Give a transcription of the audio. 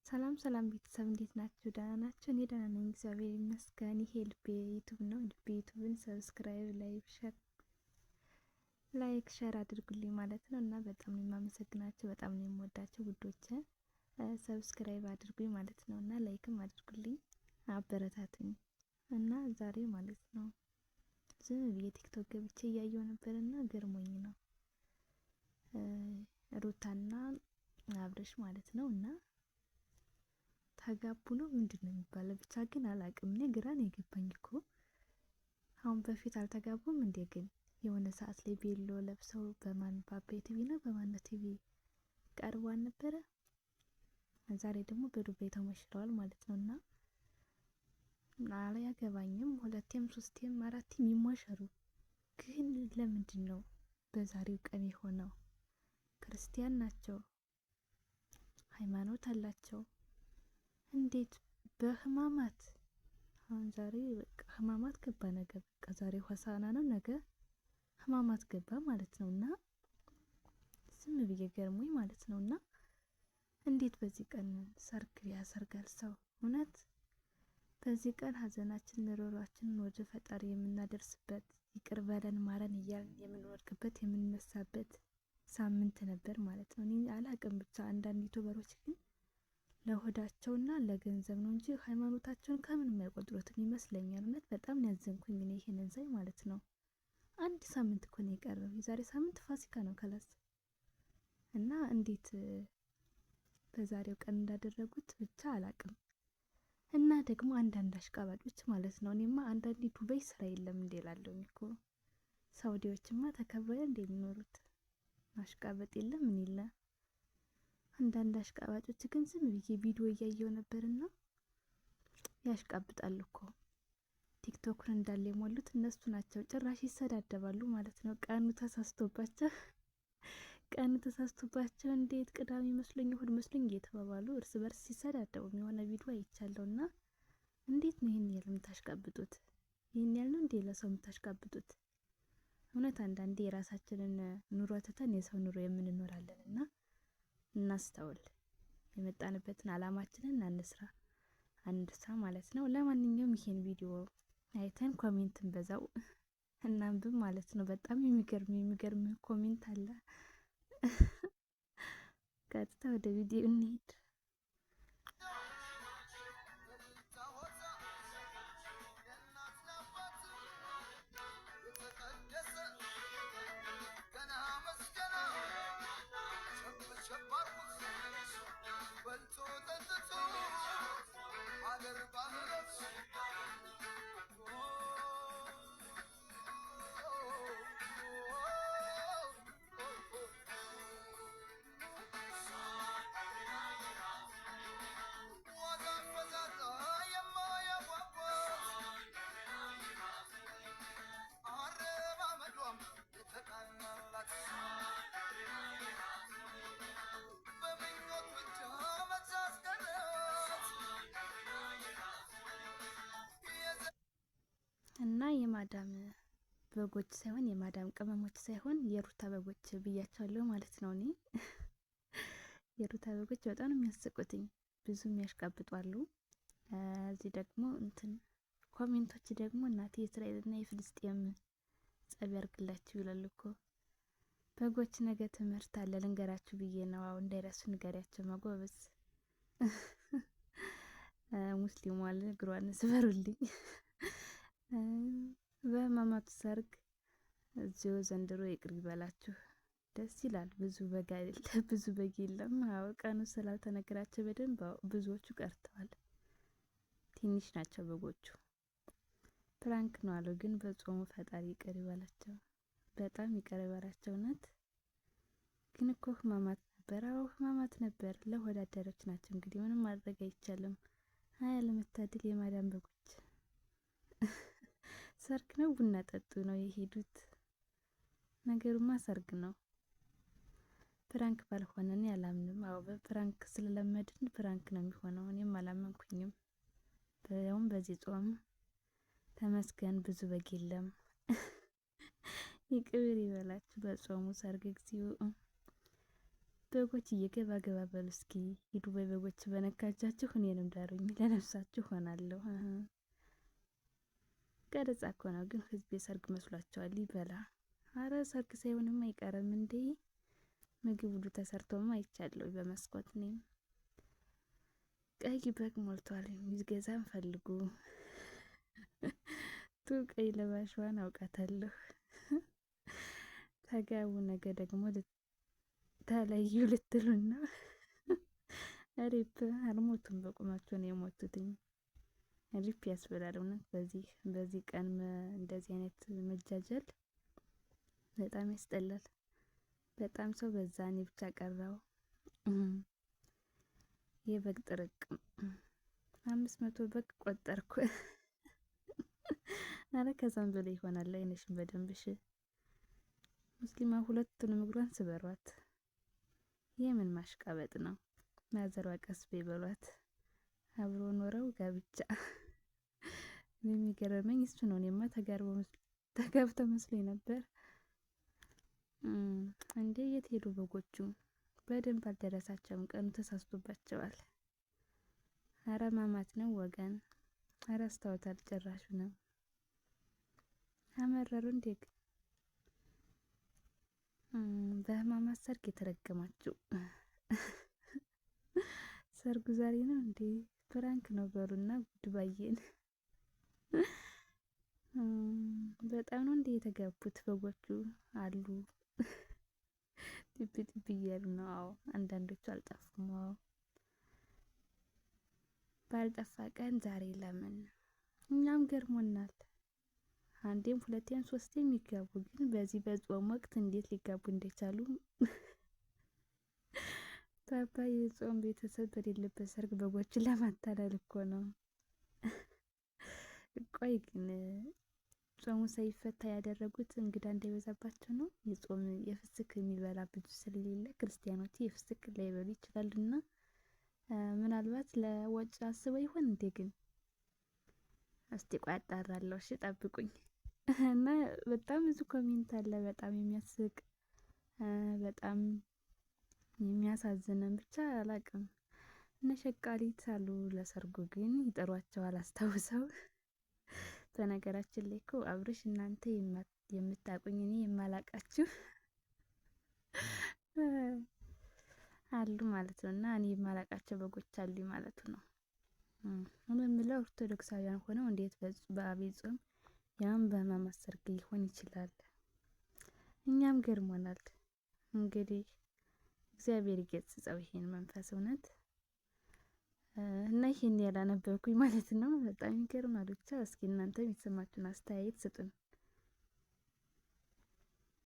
ሰላም ሰላም ቤተሰብ እንዴት ናችሁ? ደህና ናችሁ? እኔ ደህና ነኝ፣ እግዚአብሔር ይመስገን። ይሄ ልቤ ዩቱብ ነው። ልቤ ዩቱብን ሰብስክራይብ፣ ላይክ ሸር አድርጉልኝ ማለት ነው እና በጣም ነው የማመሰግናችሁ፣ በጣም ነው የምወዳችሁ ውዶቼ። ሰብስክራይብ አድርጉኝ ማለት ነው እና ላይክም አድርጉልኝ፣ አበረታቱኝ እና ዛሬ ማለት ነው ዝም ብዬ ቲክቶክ ገብቼ እያየሁ ነበርና ገርሞኝ ነው ሩታና አብርሽ ማለት ነው እና ተጋቡ ነው ምንድን ነው የሚባለው? ብቻ ግን አላቅም። እኔ ግራ ነው የገባኝ እኮ። አሁን በፊት አልተጋቡም እንዴ? ግን የሆነ ሰዓት ላይ ቤሎ ለብሰው በማን በአባይ ቲቪ ነው በማን ቲቪ ቀርቧን ነበረ። ዛሬ ደግሞ በዱባይ ተሞሽረዋል ማለት ነው እና አያገባኝም። ሁለቴም ሶስቴም አራቴም ይሞሸሩ፣ ግን ለምንድን ነው በዛሬው ቀን የሆነው? ክርስቲያን ናቸው፣ ሃይማኖት አላቸው። እንዴት በህማማት አሁን ዛሬ በቃ ህማማት ገባ፣ ነገ በቃ ዛሬ ሆሳዕና ነው፣ ነገ ህማማት ገባ ማለት ነው እና ዝም ብዬ ገርሞኝ ማለት ነው እና እንዴት በዚህ ቀን ሰርግ ያሰርጋል ሰው? እውነት በዚህ ቀን ሀዘናችን ምሮሯችንን ወደ ፈጣሪ የምናደርስበት ይቅር በለን ማረን እያልን የምንወድቅበት የምንነሳበት ሳምንት ነበር ማለት ነው። እኔ አላቅም ብቻ አንዳንድ ዩቱበሮች ግን ለሆዳቸውና ለገንዘብ ነው እንጂ ሃይማኖታቸውን ከምን የማይቆጥሩትም ይመስለኛል። እውነት በጣም ነው ያዘንኩኝ እኔ ይሄንን ሳይ ማለት ነው። አንድ ሳምንት እኮ ነው የቀረው፣ የዛሬ ሳምንት ፋሲካ ነው ከላስ እና እንዴት በዛሬው ቀን እንዳደረጉት ብቻ አላቅም። እና ደግሞ አንዳንድ አሽቃባጮች ማለት ነው። እኔማ አንዳንዴ ዱባይ ስራ የለም እንዴ ላለሁ እኮ ሳውዲዎችማ ተከብረው እንደ የሚኖሩት ማሽቃበጥ የለም ምን የለ። አንዳንድ አሽቃባጮች ግን ዝም ብዬ ቪዲዮ እያየው ነበርና ያሽቃብጣሉ እኮ። ቲክቶክን እንዳለ የሞሉት እነሱ ናቸው። ጭራሽ ይሰዳደባሉ ማለት ነው። ቀኑ ተሳስቶባቸው እንዴት ቅዳሜ መስሎኝ እሁድ መስሎኝ እየተባባሉ እርስ በርስ ሲሰዳደቡ የሆነ ቪዲዮ አይቻለውና እንዴት ነው ይሄን ያህል የምታሽቃብጡት? ይሄን ያህል ነው እንዴ ለሰው የምታሽቃብጡት? እውነት አንዳንዴ የራሳችንን ኑሮ ትተን የሰው ኑሮ የምንኖራለን እና እናስተውል። የመጣንበትን አላማችንን አንስራ ማለት ነው። ለማንኛውም ይሄን ቪዲዮ አይተን ኮሜንትን በዛው እናንብብ ማለት ነው። በጣም የሚገርም ኮሜንት አለ። ቀጥታ ወደ ቪዲዮ እንሂድ። እና የማዳም በጎች ሳይሆን የማዳም ቅመሞች ሳይሆን የሩታ በጎች ብያቸዋለሁ ማለት ነው። እኔ የሩታ በጎች በጣም ነው የሚያስቁትኝ፣ ብዙ የሚያሽቃብጧሉ። እዚህ ደግሞ ኮሜንቶች ደግሞ እናቴ የእስራኤልና የፍልስጤም ጸብ ያርግላችሁ ይላሉ እኮ። በጎች ነገ ትምህርት አለ ልንገራችሁ ብዬ ነው። አሁን እንዳይረሱ ንገሪያቸው ማጎበዝ። ሙስሊሙ አለ እግሯን ስበሩልኝ። በህማማቱ ሰርግ እዚሁ ዘንድሮ ይቅር ይበላችሁ። ደስ ይላል። ብዙ በግ የለም። አዎ ቀኑ ስላልተነገራቸው በደንብ ብዙዎቹ ቀርተዋል። ትንሽ ናቸው በጎቹ። ፕራንክ ነው አሉ፣ ግን በጾሙ ፈጣሪ ይቅር ይበላቸው፣ በጣም ይቅር ይበላቸው። እውነት ግን እኮ ህማማት ነበር። አዎ ህማማት ነበር። ለወዳደሮች ናቸው እንግዲህ ምንም ማድረግ አይቻልም። አይ አለመታደል የማዳም በጎች። ሰርግ ነው ቡና ጠጡ ነው የሄዱት። ነገሩማ ሰርግ ነው። ፕራንክ ባልሆነ እኔ አላምንም። አዎ በፕራንክ ስለለመድን ፕራንክ ነው የሚሆነው። እኔም አላመንኩኝም። በያውም በዚህ ጾም ተመስገን ብዙ በግ የለም። ይቅር ይበላችሁ በጾሙ ሰርግ ጊዜው በጎች እየገባ ገባ በሉ እስኪ የዱባይ በጎች በነካጃችሁ እኔንም ዳሩኝ ለነፍሳችሁ ሆናለሁ። ቀረጻ እኮ ነው ግን ህዝብ የሰርግ መስሏቸዋል ይበላ። አረ ሰርግ ሳይሆንም አይቀርም እንዴ ምግብ ሁሉ ተሰርቶም አይቻለሁ በመስኮት። እኔም ቀይ በግ ሞልቷል የሚገዛም ፈልጉ። ቱ ቀይ ለባሽዋን አውቃታለሁ። ተጋቡ ነገ ደግሞ ተለዩ ልትሉና ሪፕ አልሞቱም በቁማቸው ነው የሞቱትኝ። ሪፕ ያስብላል እውነት። በዚህ ቀን እንደዚህ አይነት መጃጀል በጣም ያስጠላል። በጣም ሰው በዛ። እኔ ብቻ ቀረው። የበግ ጥርቅም 500 በግ ቆጠርኩ። አረ ከዛም በላይ ይሆናል። አይነሽም በደንብሽ ሙስሊማ ሁለቱንም እግሯን ስበሯት። የምን ማሽቃበጥ ነው? ማዘሯ ቀስ በይበሏት። አብሮ ኖረው ጋብቻ። የሚገርመኝ እሱ ነው። እኔማ ተጋብተው መስሎኝ ነበር። እንዴ የት ሄዱ በጎቹ? በደንብ አልደረሳቸውም። ቀኑ ተሳስቶባቸዋል። አረ ማማት ነው ወገን። አረ አስተውታል ጭራሹ ነው። አመረሩ እንዴ በህማማት ሰርግ የተረገማችሁ። ሰርጉ ዛሬ ነው እንዴ? ፕራንክ ነው በሉና ጉድ ባየን። በጣም ነው እንዴ የተጋቡት በጎቹ አሉ። ጢብ ጢብ እያሉ ነው። አዎ አንዳንዶቹ አልጠፉም። አዎ ባልጠፋ ቀን ዛሬ ለምን? እኛም ገርሞናል። አንዴም ሁለቴም ሶስቴም የሚጋቡ ግን በዚህ በጾም ወቅት እንዴት ሊጋቡ እንደቻሉ። ፓፓ የጾም ቤተሰብ በሌለበት ሰርግ በጎችን ለማታለል እኮ ነው። ቆይ ግን ጾሙ ሳይፈታ ያደረጉት እንግዳ እንዳይበዛባቸው ነው። የጾም የፍስክ የሚበላ ብዙ ስለሌለ ክርስቲያኖች የፍስክ ላይበሉ ይችላሉና ምናልባት ለወጭ አስበው ይሆን እንዴ? ግን እስቲ ቆይ አጣራለሁ። እሺ ጠብቁኝ። እና በጣም ብዙ ኮሜንት አለ። በጣም የሚያስቅ በጣም የሚያሳዝንም ብቻ አላቅም። እነ ሸቃሊት አሉ ለሰርጉ ግን ይጠሯቸዋል አስታውሰው። በነገራችን ላይ እኮ አብርሽ እናንተ የምታቁኝ እኔ የማላቃችሁ አሉ ማለት ነው። እና እኔ የማላቃቸው በጎች አሉ ማለት ነው። እኔ የምለው ኦርቶዶክሳውያን ሆነው እንዴት በአብይ ጾም ያም በህማማት ሰርግ ሊሆን ይችላል? እኛም ገርሞናል። እንግዲህ እግዚአብሔር ይገስጸው ይሄን መንፈስ እውነት። እና ይሄን ያላነበብኩኝ ማለት ነው። በጣም ይገርማል። ብቻ እስኪ እናንተ የተሰማችሁን አስተያየት ስጡን።